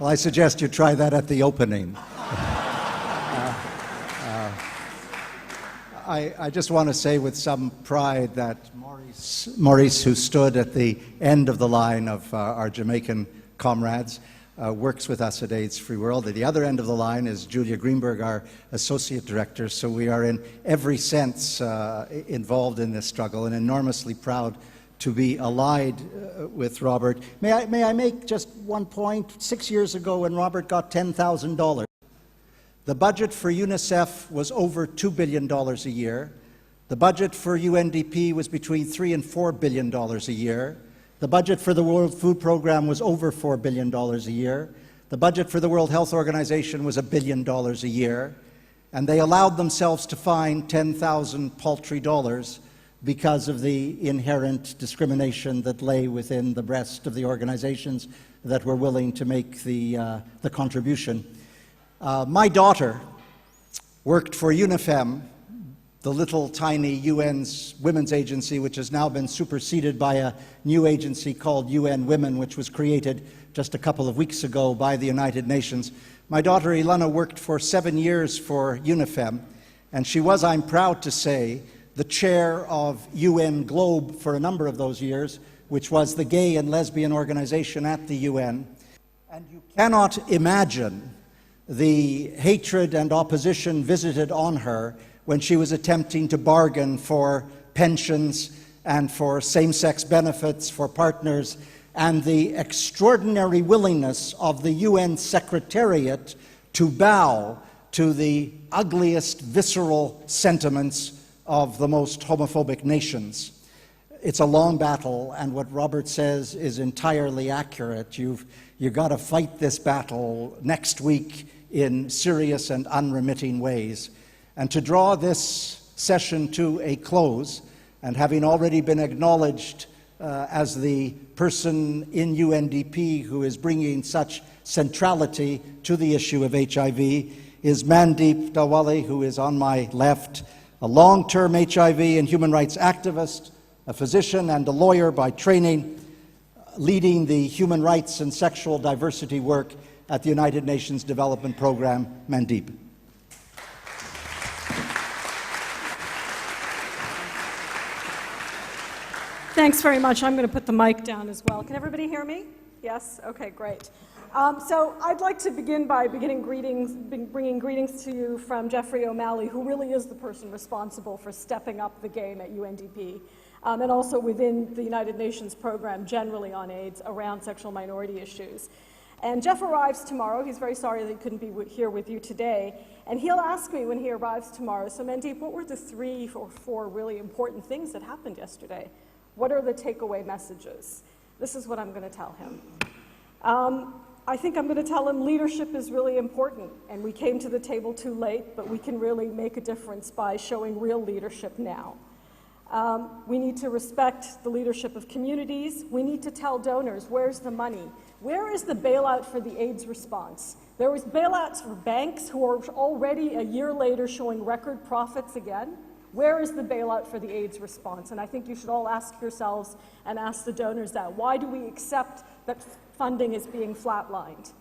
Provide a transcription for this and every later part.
Well, I suggest you try that at the opening. I just want to say with some pride that Maurice, who stood at the end of the line of our Jamaican comrades, works with us at AIDS Free World. At the other end of the line is Julia Greenberg, our Associate Director, so we are in every sense involved in this struggle and enormously proud to be allied with Robert. May I make just one point? 6 years ago when Robert got $10,000, the budget for UNICEF was over $2 billion a year. The budget for UNDP was between $3 and $4 billion a year. The budget for the World Food Programme was over $4 billion a year. The budget for the World Health Organization was $1 billion a year. And they allowed themselves to find 10,000 paltry dollars because of the inherent discrimination that lay within the breast of the organizations that were willing to make the contribution. My daughter worked for UNIFEM, the little tiny UN's women's agency, which has now been superseded by a new agency called UN Women, which was created just a couple of weeks ago by the United Nations. My daughter Ilana worked for 7 years for UNIFEM, and she was, I'm proud to say, the chair of UN Globe for a number of those years, which was the gay and lesbian organization at the UN. And you cannot imagine the hatred and opposition visited on her when she was attempting to bargain for pensions and for same-sex benefits for partners, and the extraordinary willingness of the UN Secretariat to bow to the ugliest visceral sentiments of the most homophobic nations. It's a long battle, and what Robert says is entirely accurate. You've got to fight this battle next week in serious and unremitting ways. And to draw this session to a close, and having already been acknowledged as the person in UNDP who is bringing such centrality to the issue of HIV, is Mandeep Dhaliwal, who is on my left, a long-term HIV and human rights activist, a physician and a lawyer by training, leading the human rights and sexual diversity work at the United Nations Development Program. Mandeep. Thanks very much. I'm going to put the mic down as well. Can everybody hear me? Yes? Okay, great. So I'd like to begin by bringing greetings to you from Jeffrey O'Malley, who really is the person responsible for stepping up the game at UNDP, and also within the United Nations program generally on AIDS around sexual minority issues. And Jeff arrives tomorrow. He's very sorry that he couldn't be here with you today. And he'll ask me when he arrives tomorrow, so Mandeep, what were the 3 or 4 really important things that happened yesterday? What are the takeaway messages? This is what I'm going to tell him. I think I'm going to tell him leadership is really important, and we came to the table too late, but we can really make a difference by showing real leadership now. We need to respect the leadership of communities. We need to tell donors, where's the money? Where is the bailout for the AIDS response? There was bailouts for banks who are already a year later showing record profits again. Where is the bailout for the AIDS response? And I think you should all ask yourselves and ask the donors that. Why do we accept that funding is being flatlined?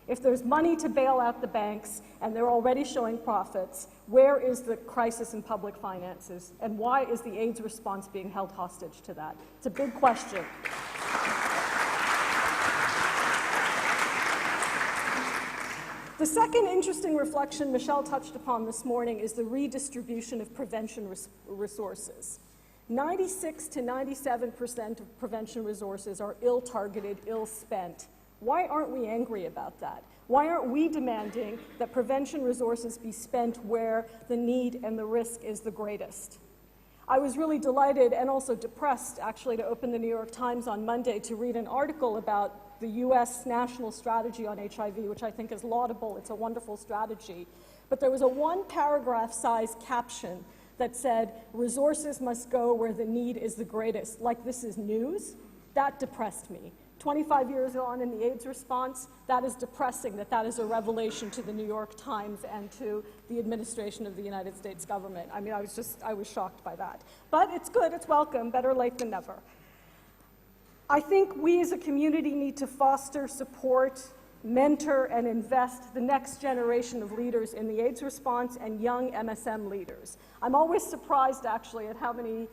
If there's money to bail out the banks and they're already showing profits, where is the crisis in public finances? And why is the AIDS response being held hostage to that? It's a big question. The second interesting reflection Michelle touched upon this morning is the redistribution of prevention resources. 96 to 97% of prevention resources are ill-targeted, ill-spent. Why aren't we angry about that? Why aren't we demanding that prevention resources be spent where the need and the risk is the greatest? I was really delighted and also depressed, actually, to open the New York Times on Monday to read an article about the US national strategy on HIV, which I think is laudable. It's a wonderful strategy. But there was a 1-paragraph size caption that said, resources must go where the need is the greatest. Like this is news? That depressed me. 25 years on in the AIDS response, that is depressing that that is a revelation to the New York Times and to the administration of the United States government. I mean, I was shocked by that. But it's good, it's welcome, better late than never. I think we as a community need to foster, support, mentor and invest the next generation of leaders in the AIDS response and young MSM leaders. I'm always surprised, actually, at how many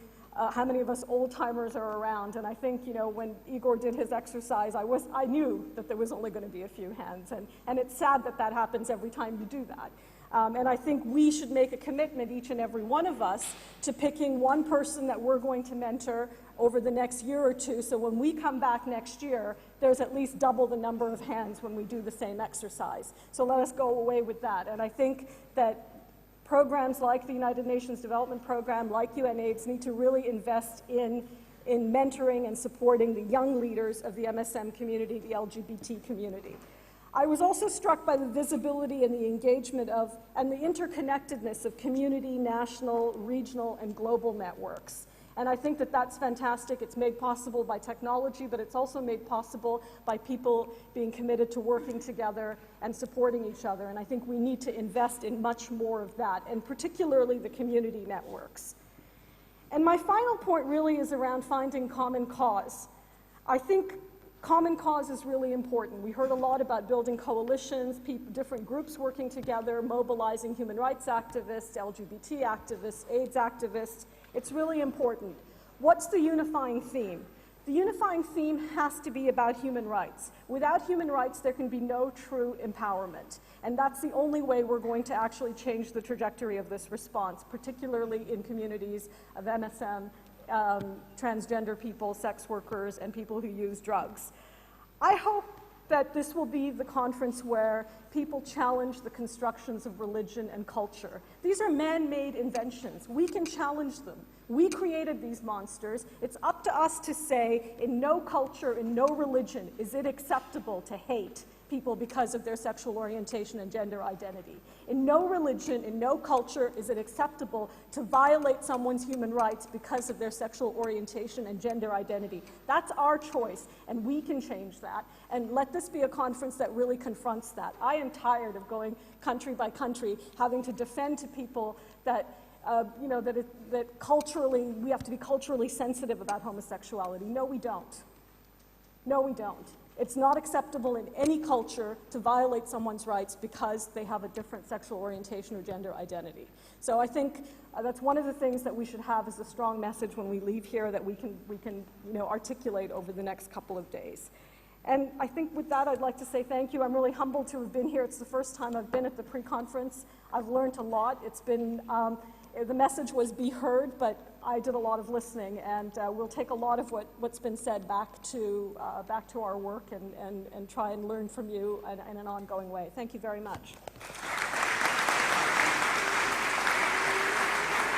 of us old-timers are around, and I think, you know, when Igor did his exercise, I knew that there was only going to be a few hands, and it's sad that that happens every time you do that. And I think we should make a commitment, each and every one of us, to picking one person that we're going to mentor over the next year or two, so when we come back next year, there's at least double the number of hands when we do the same exercise. So let us go away with that. And I think that programs like the United Nations Development Program, like UNAIDS, need to really invest in mentoring and supporting the young leaders of the MSM community, the LGBT community. I was also struck by the visibility and the engagement of, and the interconnectedness of community, national, regional, and global networks. And I think that that's fantastic. It's made possible by technology, but it's also made possible by people being committed to working together and supporting each other. And I think we need to invest in much more of that, and particularly the community networks. And my final point really is around finding common cause. I think common cause is really important. We heard a lot about building coalitions, different groups working together, mobilizing human rights activists, LGBT activists, AIDS activists. It's really important. What's the unifying theme? The unifying theme has to be about human rights. Without human rights, there can be no true empowerment. And that's the only way we're going to actually change the trajectory of this response, particularly in communities of MSM, transgender people, sex workers, and people who use drugs. I hope that this will be the conference where people challenge the constructions of religion and culture. These are man-made inventions. We can challenge them. We created these monsters. It's up to us to say, in no culture, in no religion, is it acceptable to hate people because of their sexual orientation and gender identity. In no religion, in no culture, is it acceptable to violate someone's human rights because of their sexual orientation and gender identity. That's our choice, and we can change that. And let this be a conference that really confronts that. I am tired of going country by country, having to defend to people that that culturally, we have to be culturally sensitive about homosexuality. No, we don't. No, we don't. It's not acceptable in any culture to violate someone's rights because they have a different sexual orientation or gender identity. So I think that's one of the things that we should have as a strong message when we leave here that we can articulate over the next couple of days. And I think with that, I'd like to say thank you. I'm really humbled to have been here. It's the first time I've been at the pre-conference. I've learned a lot. It's been, the message was be heard, but I did a lot of listening, and we'll take a lot of what's been said back to our work and try and learn from you in an ongoing way. Thank you very much.